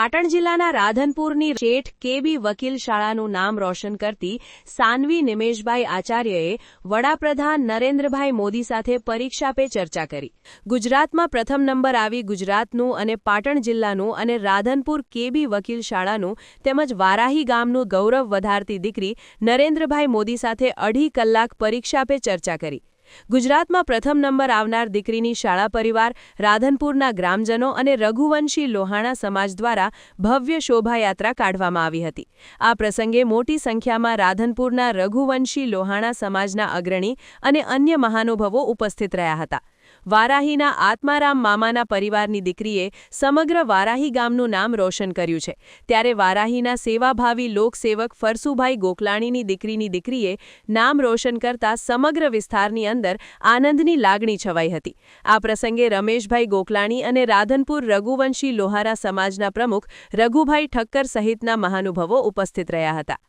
પાટણ જિલ્લાના રાધનપુરની શેઠ કેબી વકીલ શાળાનું નામ રોશન કરતી સાનવી નિમેશભાઈ આચાર્યએ વડાપ્રધાન નરેન્દ્રભાઈ મોદી સાથે પરીક્ષા પે ચર્ચા કરી। ગુજરાતમાં પ્રથમ નંબર આવી ગુજરાતનું અને પાટણ જિલ્લાનું અને રાધનપુર કેબી વકીલ શાળાનું તેમજ વારાહી ગામનું ગૌરવ વધારતી દીકરી નરેન્દ્રભાઈ મોદી સાથે 2.5 કલાક પરીક્ષા પે ચર્ચા કરી। ગુજરાતમાં પ્રથમ નંબર આવનાર દીકરીની શાળા પરિવાર, રાધનપુરના ગ્રામજનો અને રઘુવંશી લોહાણા સમાજ દ્વારા ભવ્ય શોભાયાત્રા કાઢવામાં આવી હતી। આ પ્રસંગે મોટી સંખ્યામાં રાધનપુરના રઘુવંશી લોહાણા સમાજના અગ્રણી અને અન્ય મહાનુભાવો ઉપસ્થિત રહ્યા હતા। વારાહીના આત્મારામ મામાના પરિવારની દીકરીએ સમગ્ર વારાહી ગામનું નામ રોશન કર્યું છે, ત્યારે વારાહીના સેવાભાવી લોકસેવક ફરસુભાઈ ગોકલાણીની દીકરીએ નામ રોશન કરતા સમગ્ર વિસ્તારની અંદર આનંદની લાગણી છવાઈ હતી। આ પ્રસંગે રમેશભાઈ ગોકલાણી અને રાધનપુર રઘુવંશી લોહારા સમાજના પ્રમુખ રઘુભાઈ ઠક્કર સહિતના મહાનુભાવો ઉપસ્થિત રહ્યા હતા।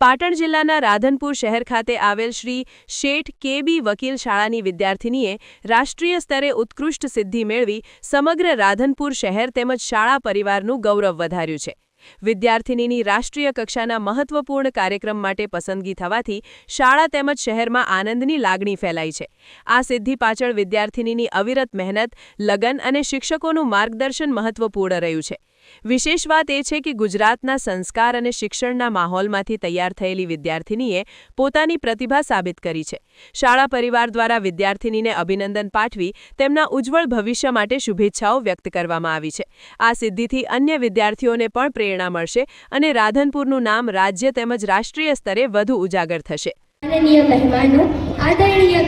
પાટણ જિલ્લાના રાધનપુર શહેર ખાતે આવેલ શ્રી શેઠ કેબી વકીલ શાળાની વિદ્યાર્થિનીએ રાષ્ટ્રીય સ્તરે ઉત્કૃષ્ટ સિદ્ધિ મેળવી સમગ્ર રાધનપુર શહેર તેમજ શાળા પરિવારનું ગૌરવ વધાર્યું છે। વિદ્યાર્થિનીની રાષ્ટ્રીય કક્ષાના મહત્વપૂર્ણ કાર્યક્રમ માટે પસંદગી થવાથી શાળા તેમજ શહેરમાં આનંદની લાગણી ફેલાઈ છે। આ સિદ્ધિ પાછળ વિદ્યાર્થિનીની અવિરત મહેનત, લગન અને શિક્ષકોનું માર્ગદર્શન મહત્વપૂર્ણ રહ્યું છે। વિશેષ વાત એ છે કે ગુજરાતના સંસ્કાર અને શિક્ષણના માહોલમાંથી તૈયાર થયેલી વિદ્યાર્થિનીએ પોતાની પ્રતિભા સાબિત કરી છે। શાળા પરિવાર દ્વારા વિદ્યાર્થિનીને અભિનંદન પાઠવી તેમના ઉજ્જવળ ભવિષ્ય માટે શુભેચ્છાઓ વ્યક્ત કરવામાં આવી છે। આ સિદ્ધિથી અન્ય વિદ્યાર્થીઓને પણ પ્રેરણા મળશે અને રાધનપુરનું નામ રાજ્ય તેમજ રાષ્ટ્રીય સ્તરે વધુ ઉજાગર થશે। માનનીય મહેમાનો, આદરણીય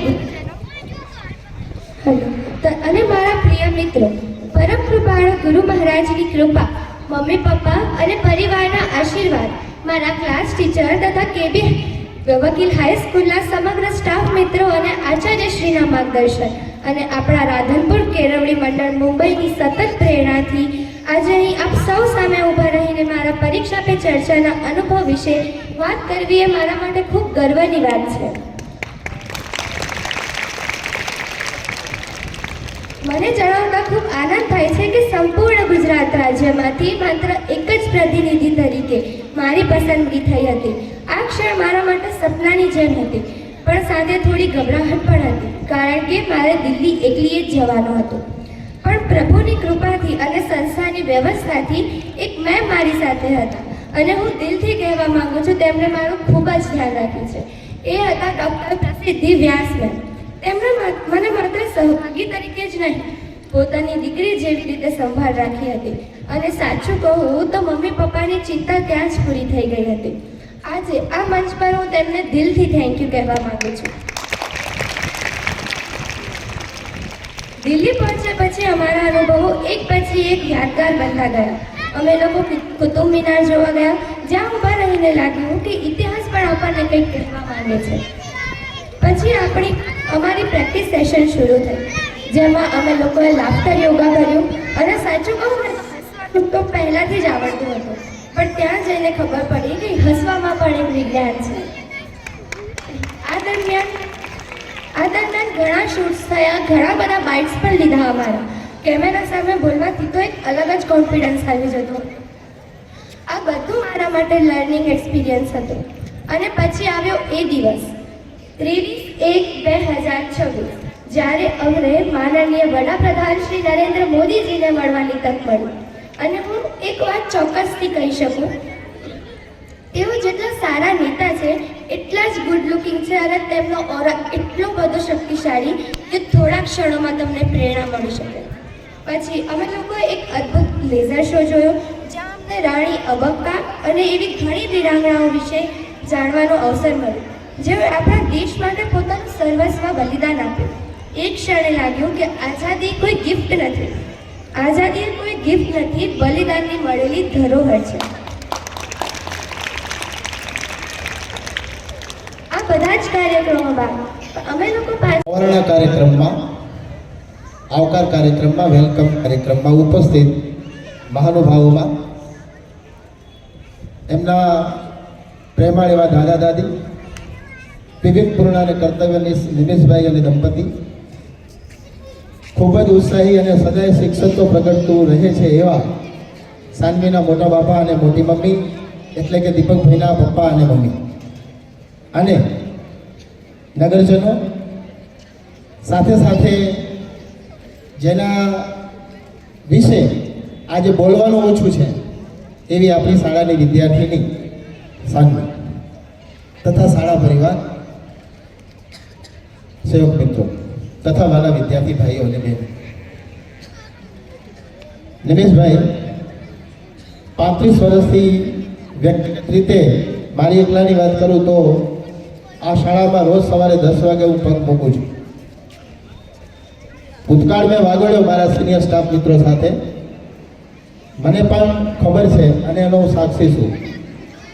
અને મારા પ્રિય મિત્રો, પરમ કૃપાળુ ગુરુ મહારાજની કૃપા, મમ્મી પપ્પા અને પરિવારના આશીર્વાદ, મારા ક્લાસ ટીચર તથા કેબી વકીલ હાઈસ્કૂલના સમગ્ર સ્ટાફ મિત્રો અને આચાર્યશ્રીના માર્ગદર્શન અને આપણા રાધનપુર કેળવણી મંડળ મુંબઈની સતત પ્રેરણાથી આજે અહીં આપ સૌ સામે ઊભા રહીને મારા પરીક્ષા પે ચર્ચાના અનુભવ વિશે વાત કરવી એ મારા માટે ખૂબ ગર્વની વાત છે। મને જણાવતા ખૂબ આનંદ થાય છે કે સંપૂર્ણ ગુજરાત રાજ્યમાંથી માત્ર એક જ પ્રતિનિધિ તરીકે મારી પસંદગી થઈ હતી। આ ક્ષણ મારા માટે સપનાની જેમ હતી, પણ સાથે થોડી ગભરાહટ પણ હતી, કારણ કે મારે દિલ્હી એકલીએ જ જવાનું હતું। પણ પ્રભુની કૃપાથી અને સંસ્થાની વ્યવસ્થાથી એક મેમ મારી સાથે હતા અને હું દિલથી કહેવા માંગુ છું તેમણે મારું ખૂબ જ ધ્યાન રાખ્યું છે। એ હતા ડૉક્ટર પ્રસિદ્ધિ વ્યાસ મેમ। તેમણે મને માત્ર સહભાગી તરીકે જ નહીં, પોતાની દીકરી જેવી રીતે સંભાળ રાખી હતી અને સાચું કહું તો મમ્મી પપ્પાની ચિંતા ત્યાં જ પૂરી થઈ ગઈ હતી। આજે આ મંચ પર હું તેમને દિલથી થેન્ક યુ કહેવા માંગુ છું। દિલ્હી પહોંચ્યા પછી અમારા અનુભવો એક પછી એક યાદગાર બનતા ગયા। અમે લોકો કુતુબ મિનાર જોવા ગયા, જ્યાં ઊભા રહીને લાગ્યું કે ઇતિહાસ પણ આપણને કંઈક કહેવા માંગે છે। પછી અમારી પ્રેક્ટિસ સેશન શરૂ થઈ, જેમાં અમે લોકોએ લાફ્ટર યોગા કર્યું અને સાચું કહું હસવાનું તો પહેલાંથી જ આવડતું હતું, પણ ત્યાં જઈને ખબર પડી કે હસવામાં પણ એક વિજ્ઞાન છે। આ દરમિયાન ઘણા શૂટ્સ થયા, ઘણા બધા બાઇટ્સ પણ લીધા અમારા। કેમેરા સામે બોલવાથી તો એક અલગ જ કોન્ફિડન્સ આવી જતો। આ બધું મારા માટે લર્નિંગ એક્સપિરિયન્સ હતું। અને પછી આવ્યો એ દિવસ 23/1/2026, જ્યારે અમને માનનીય વડાપ્રધાન શ્રી નરેન્દ્ર મોદીજીને મળવાની તક મળી। અને હું એક વાત ચોક્કસથી કહી શકું, તેઓ જેટલા સારા નેતા છે એટલા જ ગુડ લુકિંગ છે અને તેમનો ઓરા એટલો બધો શક્તિશાળી કે થોડા ક્ષણોમાં તમને પ્રેરણા મળી શકે। પછી અમે લોકોએ એક અદ્ભુત લેઝર શો જોયો, જ્યાં અમને રાણી અબક્કા અને એવી ઘણી વીરાંગનાઓ વિશે જાણવાનો અવસર મળ્યો, જેઓએ આપણા દેશ માટે પોતાનું સર્વસ્વ બલિદાન આપ્યું। એક ક્ષણે લાગ્યું કે આઝાદી કોઈ ગિફ્ટ નથી, આઝાદી કોઈ ગિફ્ટ નથી, બલિદાનની મળેલી ધરોહર છે। આ બધા જ કાર્યક્રમો બાદ અમે લોકો આવકાર કાર્યક્રમમાં વેલકમ કાર્યક્રમમાં ઉપસ્થિત મહાનુભાવોમાં એમના પ્રેમાળ એવા દાદા દાદી, વિવેકપૂર્ણ અને કર્તવ્યનિષ્ઠ નિમેશભાઈ અને દંપતી, ખૂબ જ ઉત્સાહી અને સદાય શિક્ષકો પ્રગટતું રહે છે એવા સાનવીના મોટા બાપા અને મોટી મમ્મી એટલે કે દીપકભાઈના પપ્પા અને મમ્મી અને નગરજનો સાથે સાથે જેના વિશે આજે બોલવાનું ઓછું છે એવી આપણી શાળાની વિદ્યાર્થીની સાનવી તથા શાળા પરિવાર સેવક મિત્રો તથા વાલા વિદ્યાર્થી ભાઈઓ અને બહેનો. નિમેશભાઈ 35 વર્ષથી વ્યક્તિગત રીતે મારી એકલાની વાત કરું તો આ શાળામાં રોજ સવારે 10 વાગે હું પગ મૂકું છું. ભૂતકાળ મેં વાગોળ્યો મારા સિનિયર સ્ટાફ મિત્રો સાથે, મને પણ ખબર છે અને એનો હું સાક્ષી છું.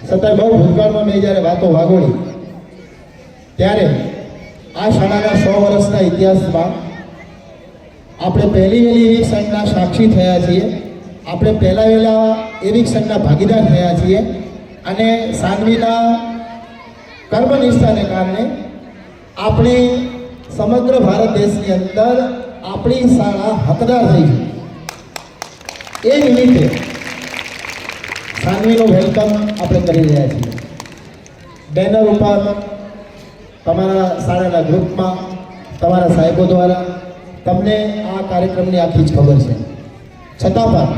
છતાંય બહુ ભૂતકાળમાં મેં જ્યારે વાતો વાગોળી ત્યારે આ શાળાના 100 વર્ષના ઇતિહાસમાં આપણે પહેલી વહેલી એવિક્શનના સાક્ષી થયા છીએ. આપણે પહેલા વહેલા એવિક્શનના ભાગીદાર થયા છીએ અને સાનવીના કર્મનિષ્ઠાને કારણે આપણે સમગ્ર ભારત દેશની અંદર આપણી શાળા હકદાર થઈ છે. એ નિમિત્તે સાનવીનું વેલકમ આપણે કરી રહ્યા છીએ. બેનર ઉપર તમારા શાળાના ગ્રુપમાં તમારા સાહેબો દ્વારા તમને આ કાર્યક્રમની આખી જ ખબર છે. છતાં પણ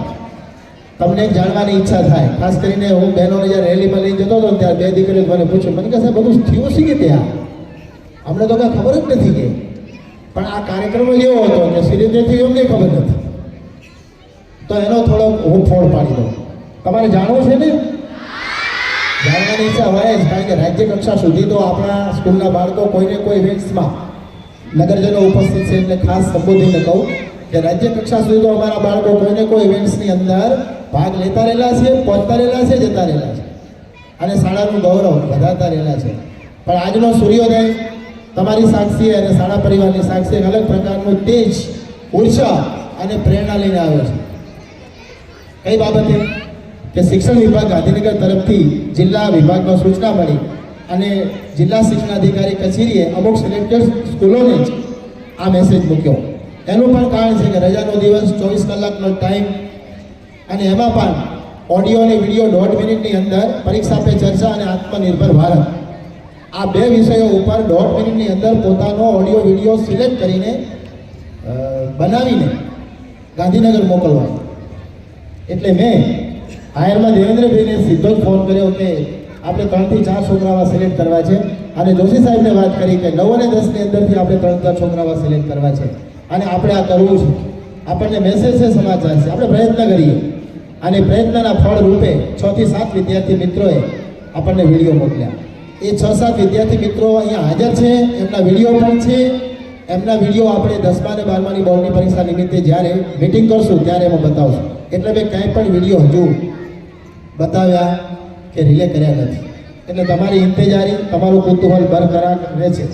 તમને જાણવાની ઈચ્છા થાય, ખાસ કરીને હું બહેનોને જ્યારે રેલીમાં લઈને જતો હતો ત્યારે 2 દીકરીઓ મને પૂછ્યું, મને કહે સાહેબ બધું થયું શી રીતે આ અમને તો કાંઈ ખબર જ નથી કે પણ આ કાર્યક્રમ એવો હતો કે સી રીતે થયું અમને ખબર નથી. તો એનો થોડો હું ફોડ પાડી દઉં. તમારે જાણવું છે ને? જાણવાની ઈચ્છા હોય જ, કારણ કે રાજ્ય કક્ષા સુધી તો આપણા સ્કૂલના બાળકો કોઈને કોઈ ઇવેન્ટ્સમાં નગરજનો ઉપસ્થિત છે એટલે ખાસ સંબોધીને કહું કે રાજ્ય કક્ષા સુધી તો અમારા બાળકો કોઈને કોઈ ઇવેન્ટ્સની અંદર ભાગ લેતા રહેલા છે, પહોંચતા રહેલા છે, જતા રહેલા છે અને શાળાનું ગૌરવ વધારતા રહેલા છે. પણ આજનો સૂર્યોદય તમારી સાક્ષી અને શાળા પરિવારની સાક્ષી એક અલગ પ્રકારનું તેજ, ઉર્જા અને પ્રેરણા લઈને આવ્યો છે. કઈ બાબતે? કે શિક્ષણ વિભાગ ગાંધીનગર તરફથી જિલ્લા વિભાગમાં સૂચના મળી અને જિલ્લા શિક્ષણાધિકારી કચેરીએ અમુક સિલેક્ટેડ સ્કૂલોને જ આ મેસેજ મૂક્યો. એનું પણ કારણ છે કે રજાનો દિવસ, 24 કલાકનો ટાઈમ અને એમાં પણ ઓડિયો અને વિડીયો 1.5 મિનિટની અંદર પરીક્ષા પે ચર્ચા અને આત્મનિર્ભર ભારત આ 2 વિષયો ઉપર 1.5 મિનિટની અંદર પોતાનો ઓડિયો વિડીયો સિલેક્ટ કરીને બનાવીને ગાંધીનગર મોકલવાનો. એટલે મેં હાયરમાં દેવેન્દ્રભાઈને સીધો જ ફોન કર્યો કે આપણે 3 થી 4 છોકરાવા સિલેક્ટ કરવા છે અને જોશી સાહેબને વાત કરી કે 9 અને 10ની અંદરથી આપણે 3 છોકરાવા સિલેક્ટ કરવા છે અને આપણે આ કરવું છે. આપણને મેસેજ છે, સમાચાર છે, આપણે પ્રયત્ન કરીએ અને પ્રયત્નના ફળ રૂપે 6 થી 7 વિદ્યાર્થી મિત્રોએ આપણને વિડીયો મોકલ્યા. એ 6-7 વિદ્યાર્થી મિત્રો અહીંયા હાજર છે, એમના વિડીયો પણ છે. એમના વિડીયો આપણે 10મા અને 12માની બોર્ડની પરીક્ષા નિમિત્તે જ્યારે મિટિંગ કરશું ત્યારે એમાં બતાવશું. એટલે મેં ક્યાંય પણ વિડીયો હજુ બતાવ્યા કે રિલે કર્યા નથી. એટલે તમારી ઇંતજારી, તમારું કુતૂહલ બરકરાર રહે છે.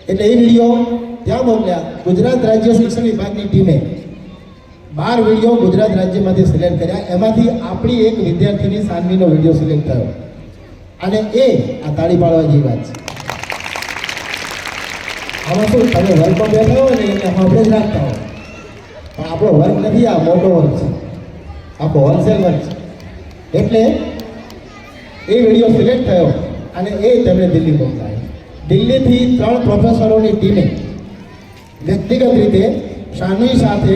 એટલે એ વિડીયો ત્યાં મોકલ્યા. ગુજરાત રાજ્ય શિક્ષણ વિભાગની ટીમે 12 વિડીયો ગુજરાત રાજ્યમાંથી સિલેક્ટ કર્યા. એમાંથી આપણી એક વિદ્યાર્થીની સાનવીનો વિડીયો સિલેક્ટ થયો અને એ આ તાળી પાડવા જેવી વાત છે. આમાં શું, તમે વર્કમાં બેઠા હોય ને એટલે આપણે જ રાખતા હોય પણ આપણો વર્ક નથી, આ મોટો વર્ક છે, આખો હોલસેલ વર્ક છે. એટલે એ વિડીયો સિલેક્ટ થયો અને એ તેમણે દિલ્હી મોકલાયો. દિલ્હીથી 3 પ્રોફેસરોની ટીમે વ્યક્તિગત રીતે સાનવી સાથે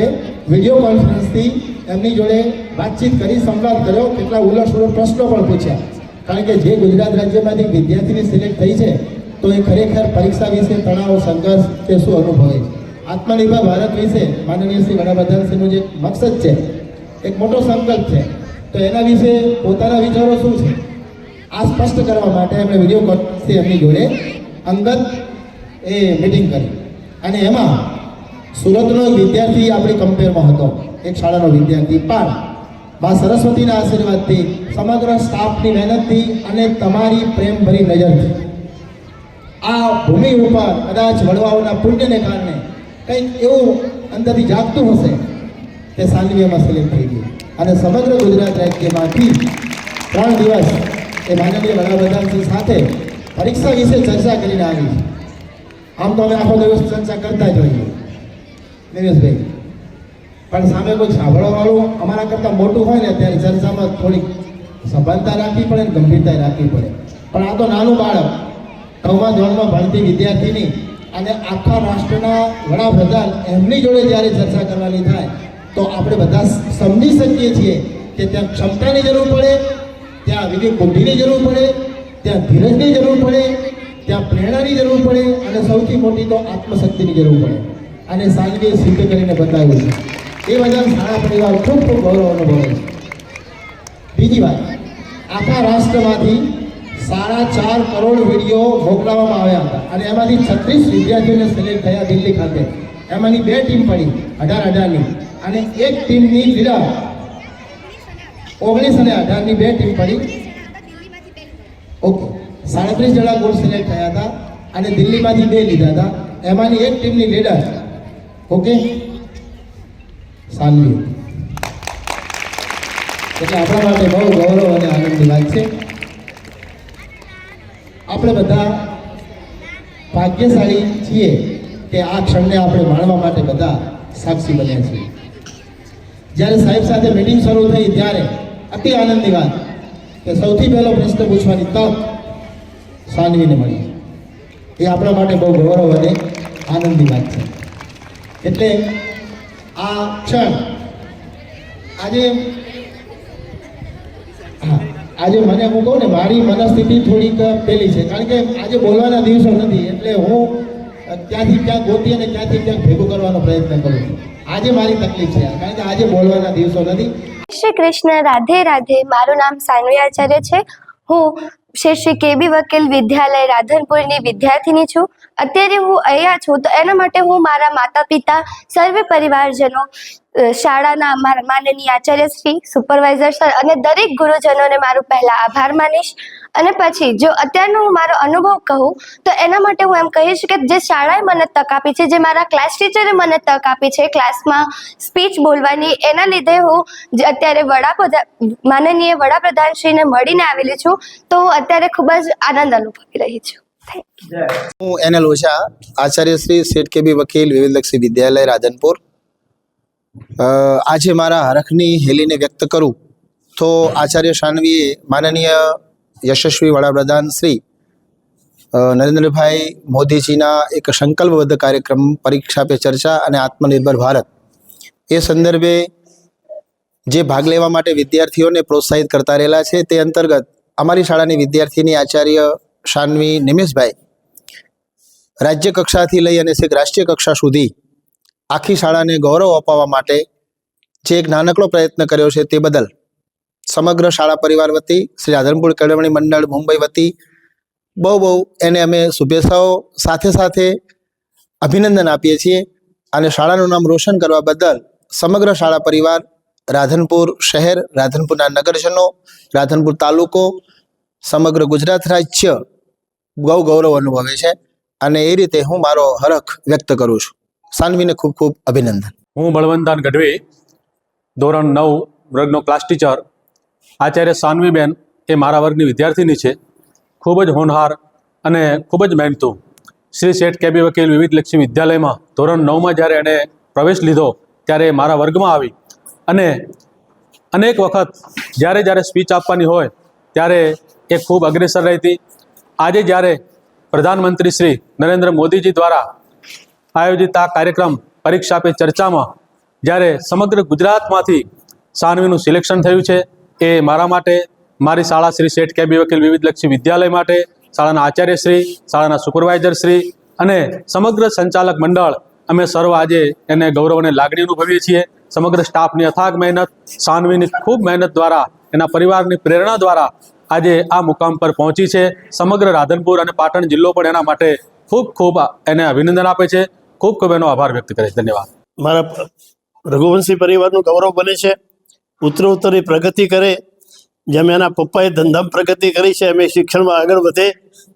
વિડીયો કોન્ફરન્સથી એમની જોડે વાતચીત કરી, સંવાદ કર્યો, કેટલા ઉલટ પ્રશ્નો પણ પૂછ્યા. કારણ કે જે ગુજરાત રાજ્યમાંથી વિદ્યાર્થીની સિલેક્ટ થઈ છે તો એ ખરેખર પરીક્ષા વિશે તણાવ, સંઘર્ષ કે શું અનુભવે છે. આત્મનિર્ભર ભારત વિશે માનનીય શ્રી વડાપ્રધાનશ્રીનું જે મકસદ છે, એક મોટો સંકલ્પ છે, તો એના વિશે પોતાના વિચારો શું છે આ સ્પષ્ટ કરવા માટે એમણે વિડીયો કોન્ફરન્સથી એમની જોડે અંગત એ મિટિંગ કરી અને એમાં સુરતનો એક વિદ્યાર્થી આપણી કમ્પેરમાં હતો, એક શાળાનો વિદ્યાર્થી, પણ મા સરસ્વતીના આશીર્વાદથી, સમગ્ર સ્ટાફની મહેનતથી અને તમારી પ્રેમભરી નજરથી આ ભૂમિ ઉપર કદાચ વડવાઓના પુણ્યને કારણે કંઈક એવું અંદરથી જાગતું હશે કે સાનવીમાં સિલેક્ટ થઈ ગઈ અને સમગ્ર ગુજરાત રાજ્યમાંથી 3 દિવસ એ માનનીય વડાપ્રધાનશ્રી સાથે પરીક્ષા વિશે ચર્ચા કરીને આવી છે. આમ તો અમે આખો દિવસ ચર્ચા કરતા જ હોઈએ નિમેશભાઈ, પણ સામે કોઈ સાંભળવાવાળું અમારા કરતાં મોટું હોય ને ત્યારે ચર્ચામાં થોડીક સભાનતા રાખવી પડે ને ગંભીરતા રાખવી પડે. પણ આ તો નાનું બાળક 9મા ધોરણમાં ભણતી વિદ્યાર્થીની અને આખા રાષ્ટ્રના વડાપ્રધાન એમની જોડે જ્યારે ચર્ચા કરવાની થાય તો આપણે બધા સમજી શકીએ છીએ કે ત્યાં ક્ષમતાની જરૂર પડે, ત્યાં વિવેક બુદ્ધિની જરૂર પડે, ત્યાં ધીરજની જરૂર પડે, ત્યાં પ્રેરણાની જરૂર પડે અને સૌથી મોટી તો આત્મશક્તિની જરૂર પડે. અને સાંજે સિદ્ધ કરીને બતાવ્યું છે. એ બદલ શાળા પરિવાર ખૂબ ખૂબ ગૌરવ અનુભવે છે. બીજી વાત, આખા રાષ્ટ્રમાંથી 4.5 કરોડ વિડીયો મોકલાવવામાં આવ્યા હતા અને એમાંથી 36 વિદ્યાર્થીઓને સિલેક્ટ થયા દિલ્હી ખાતે. એમાંની 2 ટીમ પડી 18-18ની અને એક ટીમની લીડર 19 અને 18ની 2 ટીમ પડી. ઓકે, 37 જણા ગોલ્ડ સિલેક્ટ થયા હતા અને દિલ્હીમાંથી 2 લીધા હતા. એમાંની એક ટીમની લીડર ઓકે સાનવી. એટલે આપણા માટે બહુ ગૌરવ અને આનંદની વાત છે. આપણે બધા ભાગ્યશાળી છીએ કે આ ક્ષણને આપણે માણવા માટે બધા સાક્ષી બન્યા છીએ. જ્યારે સાહેબ સાથે મીટિંગ શરૂ થઈ ત્યારે અતિ આનંદની વાત કે સૌથી પહેલો પ્રશ્ન પૂછવાની તક સાનવીને મળી. એ આપણા માટે બહુ ગૌરવ અને આનંદની વાત છે. એટલે આ ક્ષણ આજે મને હું કહું ને મારી મનસ્થિતિ થોડીક પેલી છે, કારણ કે આજે બોલવાના દિવસો નથી એટલે હું ક્યાંથી ક્યાં ગોતી અને ક્યાંથી ક્યાંક ભેગું કરવાનો પ્રયત્ન કરું છું. આજે મારી તકલીફ છે કારણ કે આજે બોલવાના દિવસો નથી. શ્રી કૃષ્ણ, રાધે રાધે. મારું નામ સાનવી આચાર્ય છે. હું શ્રી કેબી વકીલ વિદ્યાલય રાધનપુરની વિદ્યાર્થીની છું. અત્યારે હું અહીંયા છું તો એના માટે હું મારા માતા પિતા, સર્વે પરિવારજનો, શાળાના મારા માનનીય આચાર્ય શ્રી, સુપરવાઇઝર સર અને દરેક ગુરુજનોને મારું પહેલા આભાર માનીશ. અને પછી જો અત્યારનો હું મારો અનુભવ કહું તો એના માટે હું એમ કહીશ કે જે શાળાએ મને તક આપી છે, જે મારા ક્લાસ ટીચરે મને તક આપી છે ક્લાસમાં સ્પીચ બોલવાની, એના લીધે હું જે અત્યારે માનનીય વડાપ્રધાનશ્રીને મળીને આવેલી છું તો અત્યારે ખૂબ જ આનંદ અનુભવી રહી છું. હું NL ઓઝા, આચાર્ય શ્રી શેઠ કેબી વકીલ વિવિધલક્ષી વિદ્યાલય રાધનપુર. આજે મારા હરખની હેલીને વ્યક્ત કરું તો આચાર્ય સાનવીએ માનનીય યશસ્વી વડાપ્રધાન શ્રી નરેન્દ્રભાઈ મોદીજીના એક સંકલ્પબદ્ધ કાર્યક્રમ પરીક્ષા પે ચર્ચા અને આત્મનિર્ભર ભારત એ સંદર્ભે જે ભાગ લેવા માટે વિદ્યાર્થીઓને પ્રોત્સાહિત કરતા રહેલા છે તે અંતર્ગત અમારી શાળાની વિદ્યાર્થીની આચાર્ય સાનવી નિમેશભાઈ રાજ્ય કક્ષાથી લઈ અને છેક રાષ્ટ્રીય કક્ષા સુધી આખી શાળાને ગૌરવ અપાવવા માટે જે એક નાનકડો પ્રયત્ન કર્યો છે તે બદલ સમગ્ર શાળા પરિવાર વતી, શ્રી રાધનપુર કેળવણી મંડળ મુંબઈ વતી બહુ એને અમે શુભેચ્છાઓ સાથે સાથે અભિનંદન આપીએ છીએ. અને શાળાનું નામ રોશન કરવા બદલ સમગ્ર શાળા પરિવાર, રાધનપુર શહેર, રાધનપુરના નગરજનો, રાધનપુર તાલુકો, સમગ્ર ગુજરાત રાજ્ય બહુ ગૌરવ અનુભવે છે. અને એ રીતે હું મારો હરખ વ્યક્ત કરું છું. સાનવીને ખૂબ ખૂબ અભિનંદન. હું બળવંતાન ગઢવી, ધોરણ 9 વર્ગનો ક્લાસ ટીચર. આચાર્ય સાનવીબેન એ મારા વર્ગની વિદ્યાર્થીની છે. ખૂબ જ હોનહાર અને ખૂબ જ મહેનતુ. શ્રી શેઠ કેબી વકીલ વિવિધલક્ષી વિદ્યાલયમાં ધોરણ 9માં જ્યારે એણે પ્રવેશ લીધો ત્યારે મારા વર્ગમાં આવી અને અનેક વખત જ્યારે સ્પીચ આપવાની હોય ત્યારે એ ખૂબ અગ્રેસર રહેતી. આજે જ્યારે પ્રધાનમંત્રી શ્રી નરેન્દ્ર મોદીજી દ્વારા આયોજિત આ કાર્યક્રમ પરીક્ષા પે ચર્ચામાં જ્યારે સમગ્ર ગુજરાતમાંથી સાનવીનું સિલેક્શન થયું છે, એ મારા માટે, મારી શાળા શ્રી શેઠ કેબી વકીલ વિવિધલક્ષી વિદ્યાલય માટે, શાળાના આચાર્યશ્રી, શાળાના સુપરવાઇઝરશ્રી અને સમગ્ર સંચાલક મંડળ અમે સર્વ આજે એને ગૌરવ અને લાગણી અનુભવીએ છીએ. સમગ્ર સ્ટાફની અથાગ મહેનત, સાનવીની ખૂબ મહેનત દ્વારા, એના પરિવારની પ્રેરણા દ્વારા આજે આ મુકામ પર પહોંચી છે. સમગ્ર રાધનપુર અને પાટણ જિલ્લો પણ એના માટે ખૂબ ખૂબ એને અભિનંદન આપે છે. ખૂબ ખૂબ એનો આભાર વ્યક્ત કરે છે. ધન્યવાદ. મારા રઘુવંશી પરિવારનું ગૌરવ બને છે. ઉત્તરોત્તરી પ્રગતિ કરે, જેમ એના પપ્પાએ ધંધામાં પ્રગતિ કરી છે એમ શિક્ષણમાં આગળ વધે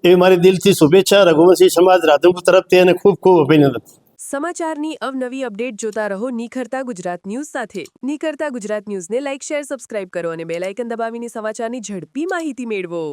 એવી મારી દિલથી શુભેચ્છા. રઘુવંશી સમાજ રાધનપુર તરફથી એને ખૂબ ખૂબ અભિનંદન. સમાચારની અવનવી અપડેટ જોતા રહો નિખરતા ગુજરાત ન્યૂઝ સાથે. નિખરતા ગુજરાત ન્યૂઝને લાઇક, શેર, સબસ્ક્રાઇબ કરો અને બેલ આઇકન દબાવીને સમાચારની ઝડપી માહિતી મેળવો.